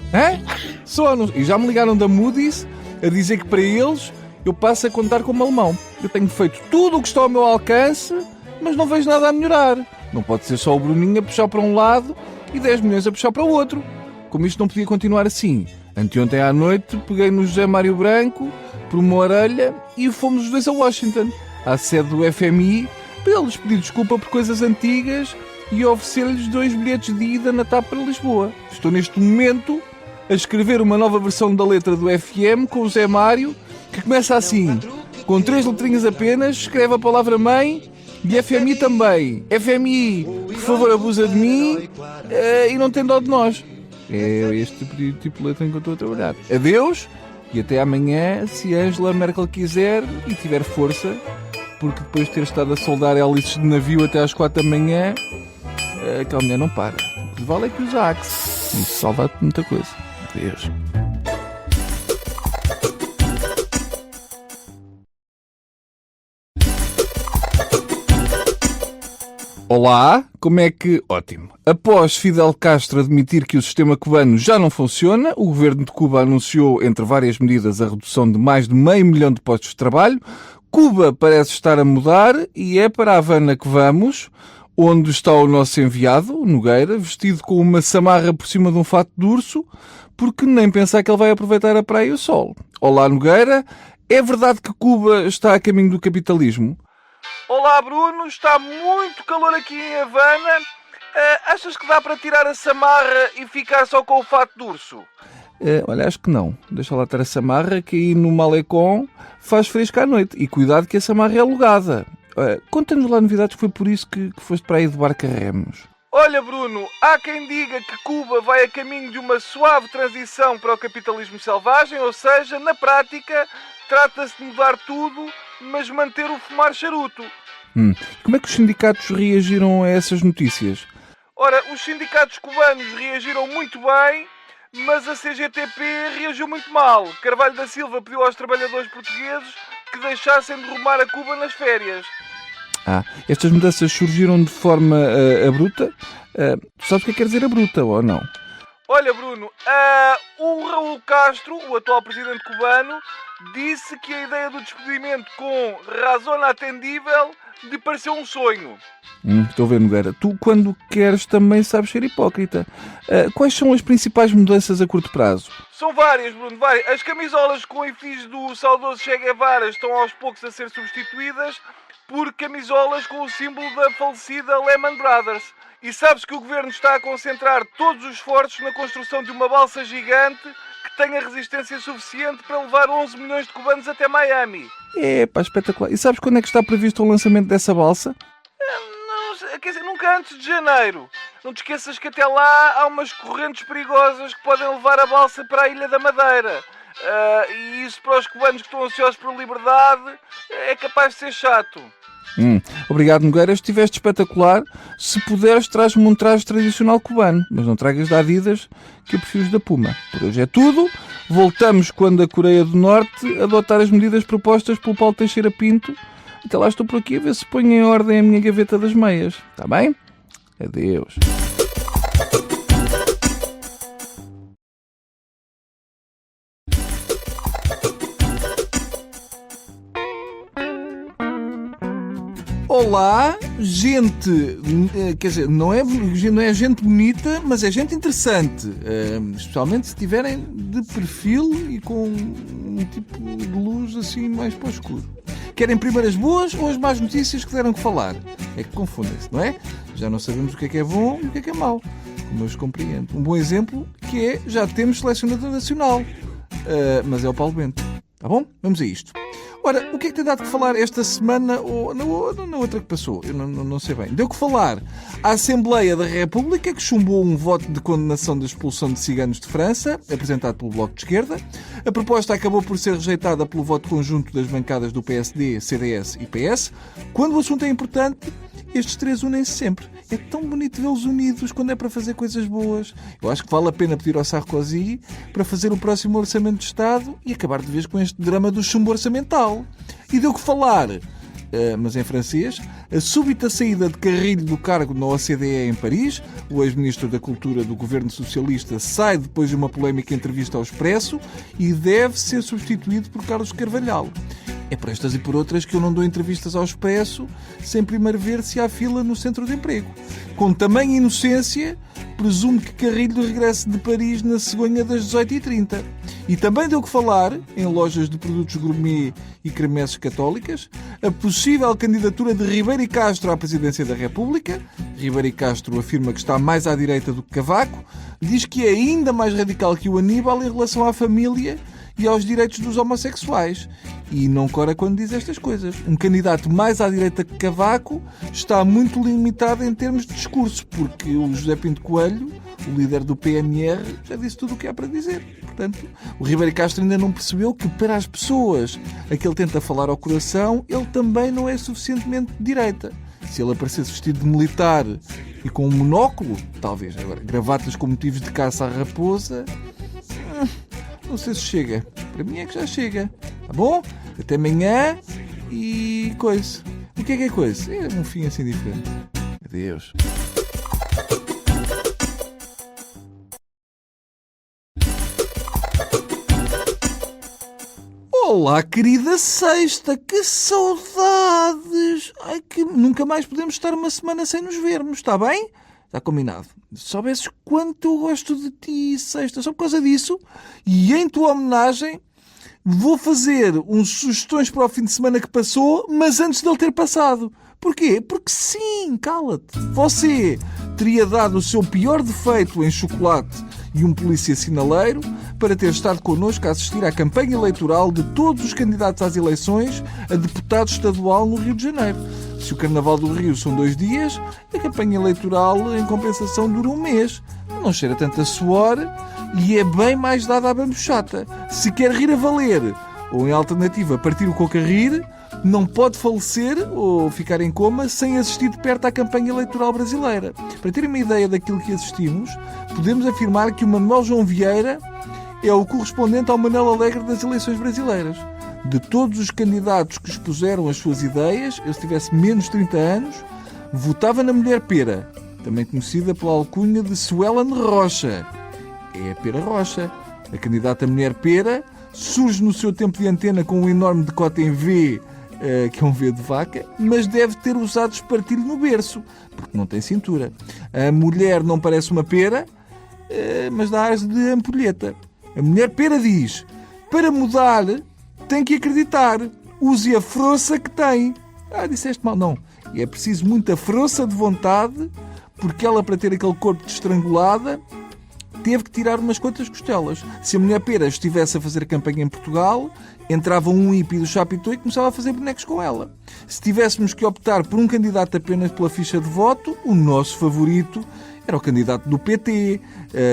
E já me ligaram da Moody's a dizer que para eles eu passo a contar como alemão. Eu tenho feito tudo o que está ao meu alcance, mas não vejo nada a melhorar. Não pode ser só o Bruninho a puxar para um lado e 10 milhões a puxar para o outro. Como isto não podia continuar assim, anteontem à noite peguei no José Mário Branco por uma orelha e fomos os dois a Washington, à sede do FMI, para eles pedir desculpa por coisas antigas e oferecer-lhes 2 bilhetes de ida na TAP para Lisboa. Estou neste momento a escrever uma nova versão da letra do FM com o Zé Mário, que começa assim, com 3 letrinhas apenas, escreve a palavra mãe e FMI também. FMI, por favor, abusa de mim e não tem dó de nós. É este tipo de letra em que eu estou a trabalhar. Adeus e até amanhã, se Angela Merkel quiser e tiver força, porque depois de ter estado a soldar hélices de navio até às 4 da manhã, aquela mulher não para. O que vale é que usa Axe. Isso salva-te muita coisa. Adeus. Olá, como é que... Ótimo. Após Fidel Castro admitir que o sistema cubano já não funciona, o governo de Cuba anunciou, entre várias medidas, a redução de mais de 500 mil de postos de trabalho. Cuba parece estar a mudar e é para a Havana que vamos, onde está o nosso enviado, o Nogueira, vestido com uma samarra por cima de um fato de urso, porque nem pensar que ele vai aproveitar a praia e o sol. Olá, Nogueira. É verdade que Cuba está a caminho do capitalismo? Olá, Bruno. Está muito calor aqui em Havana. Achas que dá para tirar a samarra e ficar só com o fato de urso? Olha, acho que não. Deixa lá estar a samarra, que aí no Malecón faz fresco à noite. E cuidado que a samarra é alugada. Conta-nos lá novidades, que foi por isso que foste para aí de barco a remos. Olha, Bruno, há quem diga que Cuba vai a caminho de uma suave transição para o capitalismo selvagem, ou seja, na prática, trata-se de mudar tudo, mas manter o fumar charuto. Como é que os sindicatos reagiram a essas notícias? Ora, os sindicatos cubanos reagiram muito bem, mas a CGTP reagiu muito mal. Carvalho da Silva pediu aos trabalhadores portugueses que deixassem de rumar a Cuba nas férias. Estas mudanças surgiram de forma abrupta? Tu sabes o que quer dizer abrupta ou não? Olha, Bruno, o Raul Castro, o atual presidente cubano, disse que a ideia do despedimento com razão atendível lhe pareceu um sonho. Estou a ver, Nogueira. Tu, quando queres, também sabes ser hipócrita. Quais são as principais mudanças a curto prazo? São várias, Bruno, várias. As camisolas com efígie do saudoso Che Guevara estão aos poucos a ser substituídas por camisolas com o símbolo da falecida Lehman Brothers. E sabes que o governo está a concentrar todos os esforços na construção de uma balsa gigante que tenha resistência suficiente para levar 11 milhões de cubanos até Miami. Espetacular. E sabes quando é que está previsto o lançamento dessa balsa? Não, quer dizer, nunca antes de janeiro. Não te esqueças que até lá há umas correntes perigosas que podem levar a balsa para a Ilha da Madeira. E isso para os cubanos que estão ansiosos por liberdade é capaz de ser chato. Obrigado, Nogueira. Estiveste espetacular. Se puderes, traz-me um traje tradicional cubano. Mas não tragas da Adidas, que eu prefiro os da Puma. Por hoje é tudo. Voltamos quando a Coreia do Norte adotar as medidas propostas pelo Paulo Teixeira Pinto. Até lá estou por aqui a ver se ponho em ordem a minha gaveta das meias. Está bem? Adeus. Olá, gente, quer dizer, não é gente bonita, mas é gente interessante, especialmente se estiverem de perfil e com um tipo de luz assim mais para o escuro. Querem primeiro as boas ou as más notícias que deram que falar? É que confundem-se, não é? Já não sabemos o que é bom e o que é mau, como eu os compreendo. Um bom exemplo que é, já temos selecionador nacional, mas é o Paulo Bento. Tá bom? Vamos a isto. Ora, o que é que tem dado que falar esta semana ou na outra que passou? Eu não sei bem. Deu que falar à Assembleia da República, que chumbou um voto de condenação da expulsão de ciganos de França, apresentado pelo Bloco de Esquerda. A proposta acabou por ser rejeitada pelo voto conjunto das bancadas do PSD, CDS e PS. Quando o assunto é importante, estes três unem-se sempre. É tão bonito vê-los unidos quando é para fazer coisas boas. Eu acho que vale a pena pedir ao Sarkozy para fazer o próximo Orçamento de Estado e acabar de vez com este drama do chumbo orçamental. E deu que falar, mas em francês, a súbita saída de Carrilho do cargo na OCDE em Paris. O ex-ministro da Cultura do governo socialista sai depois de uma polémica entrevista ao Expresso e deve ser substituído por Carlos Carvalhal. É por estas e por outras que eu não dou entrevistas ao Expresso sem primeiro ver se há fila no centro de emprego. Com tamanha inocência, presumo que Carrilho regresse de Paris na cegonha das 18h30. E também deu que falar, em lojas de produtos gourmet e cremeses católicas, a possível candidatura de Ribeiro e Castro à presidência da República. Ribeiro e Castro afirma que está mais à direita do que Cavaco, diz que é ainda mais radical que o Aníbal em relação à família e aos direitos dos homossexuais. E não cora quando diz estas coisas. Um candidato mais à direita que Cavaco está muito limitado em termos de discurso, porque o José Pinto Coelho, o líder do PNR, já disse tudo o que há para dizer. Portanto, o Ribeiro Castro ainda não percebeu que para as pessoas a que ele tenta falar ao coração, ele também não é suficientemente de direita. Se ele aparecesse vestido de militar e com um monóculo, talvez. Agora, gravatas com motivos de caça à raposa, não sei se chega. Para mim é que já chega. Tá bom? Até amanhã e coisa. O que é coisa? É um fim assim diferente. Adeus. Olá, querida sexta, que saudades! Ai, que nunca mais podemos estar uma semana sem nos vermos, está bem? Está combinado. Se soubesses quanto eu gosto de ti, sexta, só por causa disso, e em tua homenagem, vou fazer uns sugestões para o fim de semana que passou, mas antes dele ter passado. Porquê? Porque sim, cala-te. Você teria dado o seu pior defeito em chocolate e um polícia sinaleiro para ter estado connosco a assistir à campanha eleitoral de todos os candidatos às eleições a deputado estadual no Rio de Janeiro. Se o Carnaval do Rio são 2 dias, a campanha eleitoral, em compensação, dura 1 mês. Não cheira tanto a suor e é bem mais dada à bambuchata. Se quer rir a valer, ou em alternativa partir o coco a rir, não pode falecer ou ficar em coma sem assistir de perto à campanha eleitoral brasileira. Para terem uma ideia daquilo que assistimos, podemos afirmar que o Manuel João Vieira é o correspondente ao Manuel Alegre das eleições brasileiras. De todos os candidatos que expuseram as suas ideias, eu se tivesse menos de 30 anos, votava na Mulher Pera, também conhecida pela alcunha de Suelen Rocha. é a Pera Rocha. A candidata mulher Pera surge no seu tempo de antena com um enorme decote em V, que é um V de vaca, mas deve ter usado espartilho no berço, porque não tem cintura. A mulher não parece uma pera, mas dá ares de ampulheta. A mulher Pera diz: para mudar, tem que acreditar. Use a força que tem. Disseste mal. Não. É preciso muita força de vontade, porque ela, para ter aquele corpo de estrangulada, teve que tirar umas quantas costelas. Se a mulher Pera estivesse a fazer campanha em Portugal, entrava um hippie do Chapitão e começava a fazer bonecos com ela. Se tivéssemos que optar por um candidato apenas pela ficha de voto, o nosso favorito era o candidato do PT,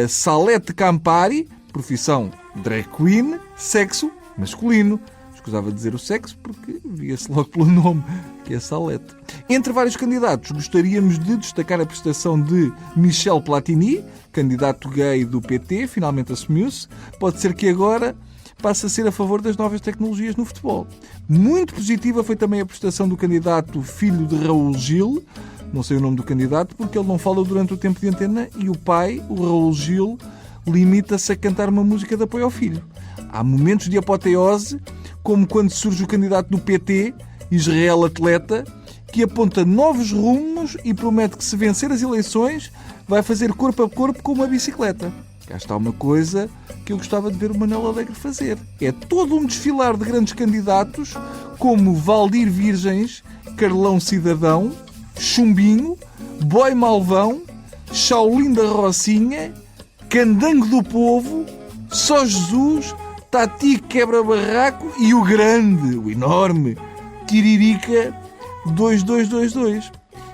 Salete Campari, profissão drag queen, sexo masculino. Escusava de dizer o sexo porque via-se logo pelo nome, que é Salete. Entre vários candidatos, gostaríamos de destacar a prestação de Michel Platini, candidato gay do PT, finalmente assumiu-se. Pode ser que agora passe a ser a favor das novas tecnologias no futebol. Muito positiva foi também a prestação do candidato filho de Raul Gil. Não sei o nome do candidato porque ele não fala durante o tempo de antena e o pai, o Raul Gil, limita-se a cantar uma música de apoio ao filho. Há momentos de apoteose, como quando surge o candidato do PT, Israel Atleta, que aponta novos rumos e promete que, se vencer as eleições, vai fazer corpo a corpo com uma bicicleta. Cá está uma coisa que eu gostava de ver o Manuel Alegre fazer. É todo um desfilar de grandes candidatos, como Valdir Virgens, Carlão Cidadão, Chumbinho, Boi Malvão, Shaolin da Rocinha, Candango do Povo, Só Jesus, Tati Quebra-Barraco e o grande, o enorme, Tiririca 2222.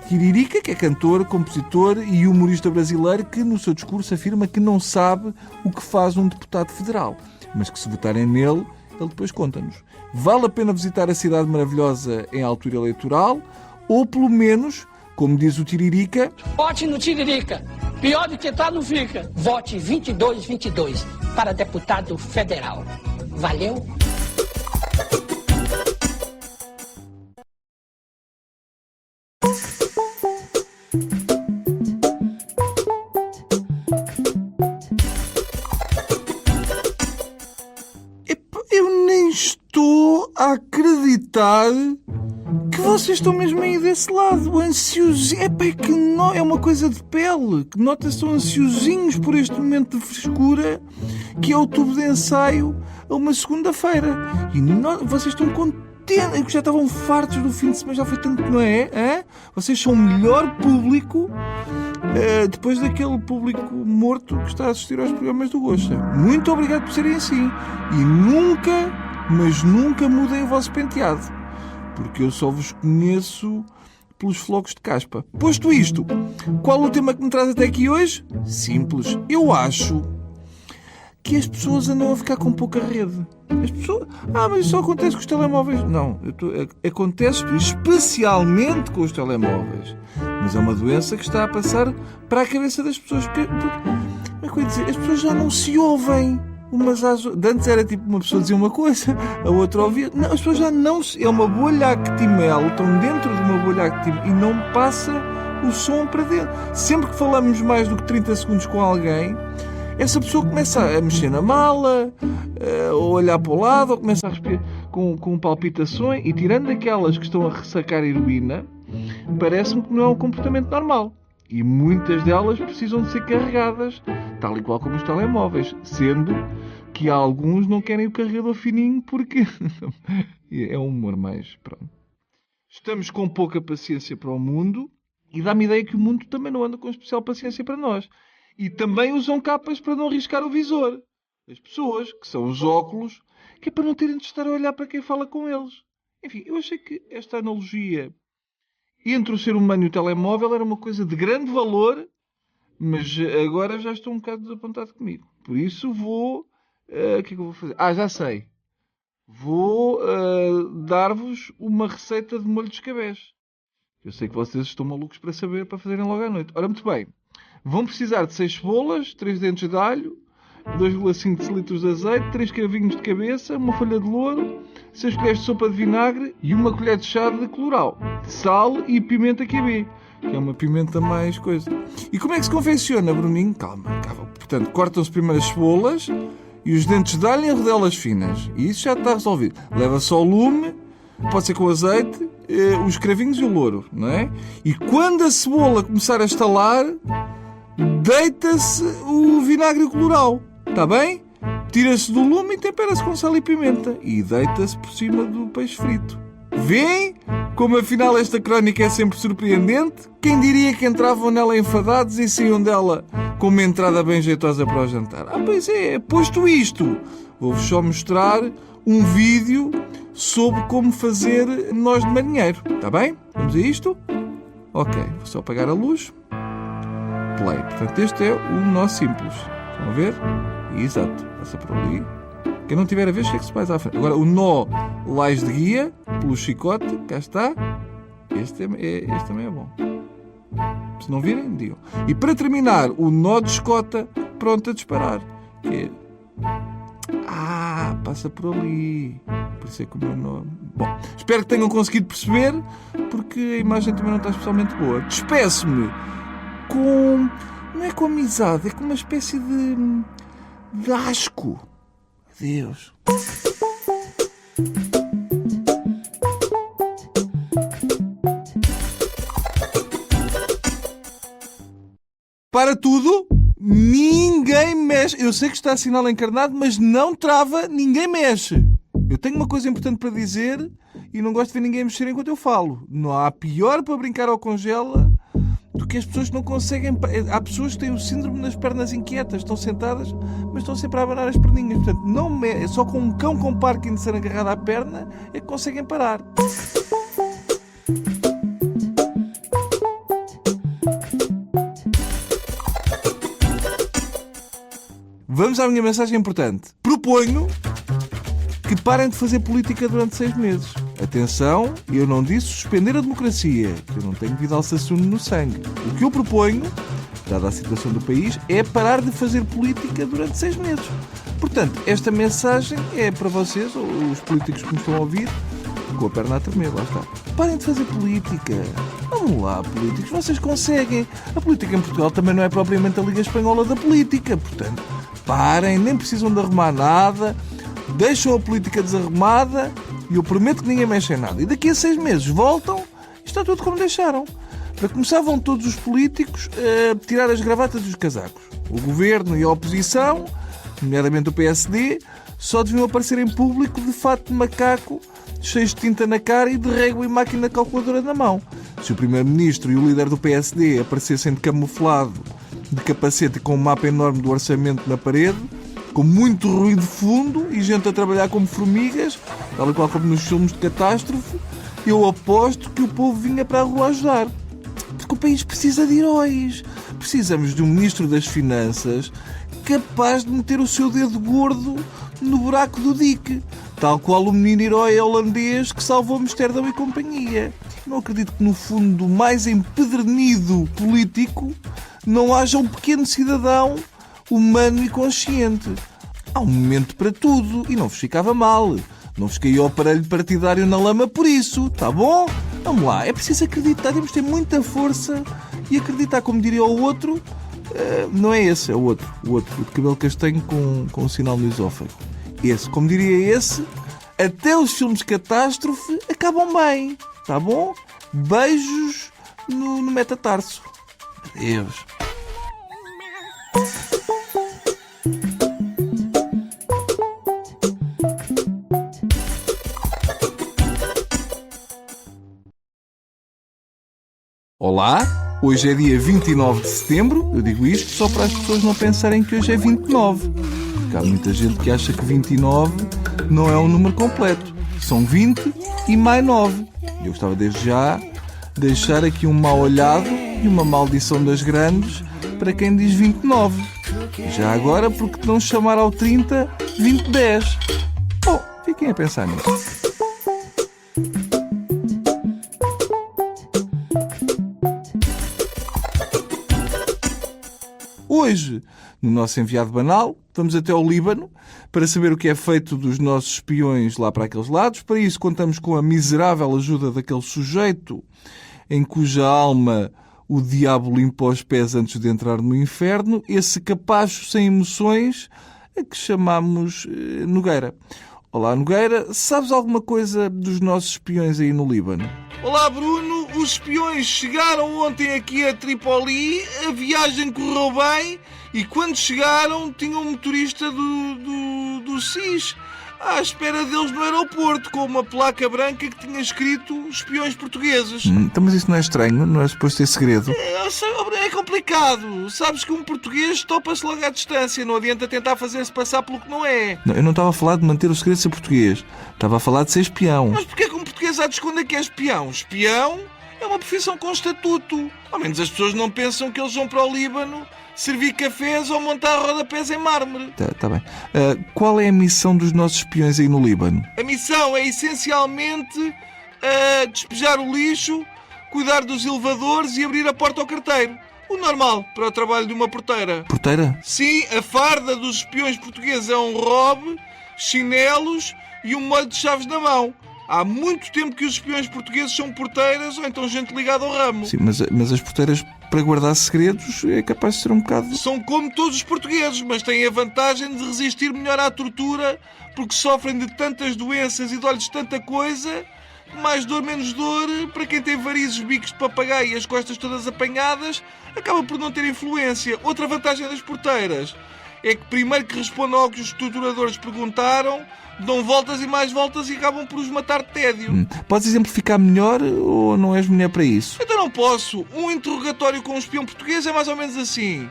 Tiririca, que é cantor, compositor e humorista brasileiro, que no seu discurso afirma que não sabe o que faz um deputado federal, mas que, se votarem nele, ele depois conta-nos. Vale a pena visitar a cidade maravilhosa em altura eleitoral, ou pelo menos, como diz o Tiririca, vote no Tiririca. Pior do que tá, não fica. Vote 2222 para deputado federal. Valeu? eu nem estou a acreditar que vocês estão mesmo aí desse lado, ansiosinhos. É que não, é uma coisa de pele, que nota-se tão ansiosinhos por este momento de frescura, que é o tubo de ensaio a uma segunda-feira. E vocês estão contentes, que já estavam fartos do fim de semana, já foi tanto que não é? Hein? Vocês são o melhor público, depois daquele público morto que está a assistir aos programas do Gosta. Muito obrigado por serem assim. E nunca, mas nunca mudem o vosso penteado, porque eu só vos conheço pelos flocos de caspa. Posto isto, qual o tema que me traz até aqui hoje? Simples. Eu acho que as pessoas andam a ficar com pouca rede. As pessoas... mas isso só acontece com os telemóveis. Não, acontece especialmente com os telemóveis. Mas é uma doença que está a passar para a cabeça das pessoas. Como é que eu ia dizer? As pessoas já não se ouvem umas às outras. Antes era tipo uma pessoa dizia uma coisa, a outra ouvia. Não, as pessoas já não se... É uma bolha actimel, estão dentro de uma bolha actimel e não passa o som para dentro. Sempre que falamos mais do que 30 segundos com alguém, essa pessoa começa a mexer na mala, a olhar para o lado, ou começa a respirar com palpitações, e tirando aquelas que estão a ressacar heroína, parece-me que não é um comportamento normal. E muitas delas precisam de ser carregadas, tal e qual como os telemóveis, sendo que alguns não querem o carregador fininho porque é um humor mais... Pronto. Estamos com pouca paciência para o mundo e dá-me ideia que o mundo também não anda com especial paciência para nós. E também usam capas para não riscar o visor. As pessoas, que são os óculos, que é para não terem de estar a olhar para quem fala com eles. Enfim, eu achei que esta analogia entre o ser humano e o telemóvel era uma coisa de grande valor, mas agora já estou um bocado desapontado comigo. Por isso vou... o que é que eu vou fazer? Já sei. Vou dar-vos uma receita de molho de escabeche. Eu sei que vocês estão malucos para saber, para fazerem logo à noite. Ora, muito bem. Vão precisar de 6 cebolas, 3 dentes de alho, 2,5 decilitros de azeite, 3 cravinhos de cabeça, uma folha de louro, 6 colheres de sopa de vinagre e uma colher de chá de colorau, sal e pimenta QB, que é uma pimenta mais coisa. E como é que se confecciona, Bruninho? Calma, Portanto, cortam-se primeiro as cebolas e os dentes de alho em rodelas finas. E isso já está resolvido. Leva-se ao lume, pode ser com azeite, os cravinhos e o louro, não é? E quando a cebola começar a estalar, deita-se o vinagre e o colorau. Está bem? Tira-se do lume e tempera-se com sal e pimenta. E deita-se por cima do peixe frito. Vêem como afinal esta crónica é sempre surpreendente? Quem diria que entravam nela enfadados e saíam dela com uma entrada bem jeitosa para o jantar? Pois é, posto isto, vou-vos só mostrar um vídeo sobre como fazer nós de marinheiro. Está bem? Vamos a isto? Ok, vou só apagar a luz. Play. Portanto, este é o nó simples. Estão a ver? Exato. Passa por ali. Quem não tiver a ver, chegue-se mais à frente. Agora, o nó lais de guia, pelo chicote, cá está. Este também é bom. Se não virem, digam. E para terminar, o nó de escota, pronto a disparar. Que é... passa por ali. Por isso é que o meu nó... Bom, espero que tenham conseguido perceber, porque a imagem também não está especialmente boa. Despeço-me com... Não é com amizade, é com uma espécie de asco. Adeus. Para tudo, ninguém mexe. Eu sei que está sinal encarnado, mas não trava, ninguém mexe. Eu tenho uma coisa importante para dizer e não gosto de ver ninguém mexer enquanto eu falo. Não há pior para brincar ao congela do que as pessoas que não conseguem... Há pessoas que têm o síndrome das pernas inquietas, estão sentadas, mas estão sempre a abanar as perninhas. Portanto, só com um cão com Parkinson agarrado à perna é que conseguem parar. Vamos à minha mensagem importante. Proponho que parem de fazer política durante 6 meses. Atenção, eu não disse suspender a democracia, que eu não tenho Vidal Sassoon no sangue. O que eu proponho, dada a situação do país, é parar de fazer política durante 6 meses. Portanto, esta mensagem é para vocês, ou os políticos que me estão a ouvir, com a perna a tremer, lá está. Parem de fazer política. Vamos lá, políticos, vocês conseguem. A política em Portugal também não é propriamente a Liga Espanhola da Política. Portanto, parem, nem precisam de arrumar nada, deixam a política desarrumada e eu prometo que ninguém mexe em nada. E daqui a 6 meses voltam e está tudo como deixaram. Para começar, vão todos os políticos a tirar as gravatas dos casacos. O governo e a oposição, nomeadamente o PSD, só deviam aparecer em público de fato de macaco, cheios de tinta na cara e de régua e máquina calculadora na mão. Se o primeiro-ministro e o líder do PSD aparecessem de camuflado, de capacete e com um mapa enorme do orçamento na parede, com muito ruído de fundo e gente a trabalhar como formigas, tal e qual como nos filmes de catástrofe, eu aposto que o povo vinha para a rua ajudar. Porque o país precisa de heróis. Precisamos de um ministro das Finanças capaz de meter o seu dedo gordo no buraco do dique, tal qual o menino herói holandês que salvou Amsterdão e companhia. Não acredito que no fundo mais empedernido político não haja um pequeno cidadão humano e consciente. Há um momento para tudo e não vos ficava mal. Não vos caiu o aparelho partidário na lama por isso, tá bom? Vamos lá, é preciso acreditar, temos de ter muita força e acreditar, como diria o outro, não é esse, é o outro, o de cabelo castanho com um sinal no esófago. Esse, como diria esse, até os filmes de catástrofe acabam bem, tá bom? Beijos no metatarso. Adeus. Olá, hoje é dia 29 de setembro. Eu digo isto só para as pessoas não pensarem que hoje é 29. Porque há muita gente que acha que 29 não é um número completo. São 20 e mais 9. Eu gostava desde já de deixar aqui um mau olhado e uma maldição das grandes para quem diz 29. Já agora, porque não chamar ao 30 2010? Bom, fiquem a pensar nisso. Hoje, no nosso enviado banal, vamos até ao Líbano para saber o que é feito dos nossos espiões lá para aqueles lados. Para isso, contamos com a miserável ajuda daquele sujeito em cuja alma o diabo limpa os pés antes de entrar no inferno, esse capacho sem emoções a que chamamos Nogueira. Olá, Nogueira, sabes alguma coisa dos nossos espiões aí no Líbano? Olá, Bruno. Os espiões chegaram ontem aqui a Tripoli, a viagem correu bem e quando chegaram tinham um motorista do SIS à espera deles no aeroporto com uma placa branca que tinha escrito espiões portugueses. Então, mas isso não é estranho? Não é suposto ter segredo? É complicado. Sabes que um português topa-se logo à distância. Não adianta tentar fazer-se passar pelo que não é. Não, eu não estava a falar de manter o segredo de ser português. Estava a falar de ser espião. Mas porquê que um português há de esconder que é espião? Espião é uma profissão com estatuto. Ao menos as pessoas não pensam que eles vão para o Líbano servir cafés ou montar rodapés em mármore. Tá bem. Qual é a missão dos nossos espiões aí no Líbano? A missão é essencialmente despejar o lixo, cuidar dos elevadores e abrir a porta ao carteiro. O normal para o trabalho de uma porteira. Porteira? Sim, a farda dos espiões portugueses é um robe, chinelos e um molho de chaves na mão. Há muito tempo que os espiões portugueses são porteiras ou então gente ligada ao ramo. Sim, mas as porteiras, para guardar segredos, é capaz de ser um bocado... São como todos os portugueses, mas têm a vantagem de resistir melhor à tortura porque sofrem de tantas doenças e dói-lhes tanta coisa. Mais dor, menos dor. Para quem tem varizes, bicos de papagaio e as costas todas apanhadas, acaba por não ter influência. Outra vantagem das porteiras é que primeiro que respondam ao que os torturadores perguntaram, dão voltas e mais voltas e acabam por os matar de tédio. Podes exemplificar melhor ou não és mulher para isso? Então não posso. Um interrogatório com um espião português é mais ou menos assim.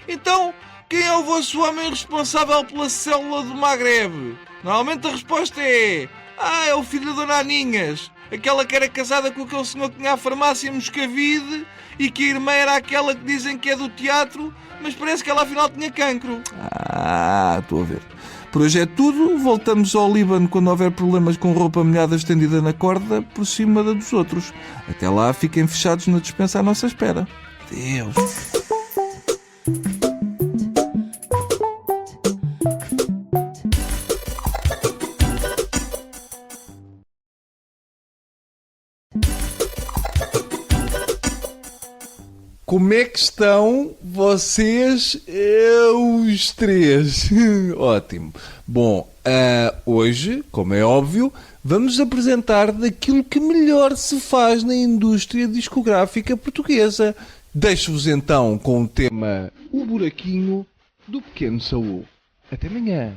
Então quem é o vosso homem responsável pela célula do Magrebe? Normalmente a resposta é o filho da Dona Aninhas, aquela que era casada com aquele senhor que tinha a farmácia em Moscavide e que a irmã era aquela que dizem que é do teatro, mas parece que ela afinal tinha cancro. Estou a ver. Por hoje é tudo. Voltamos ao Líbano quando houver problemas com roupa molhada estendida na corda por cima da dos outros. Até lá, fiquem fechados na despensa à nossa espera. Deus. Como é que estão vocês, os três? Ótimo. Bom, hoje, como é óbvio, vamos apresentar daquilo que melhor se faz na indústria discográfica portuguesa. Deixo-vos então com o tema O Buraquinho do Pequeno Saúl. Até amanhã.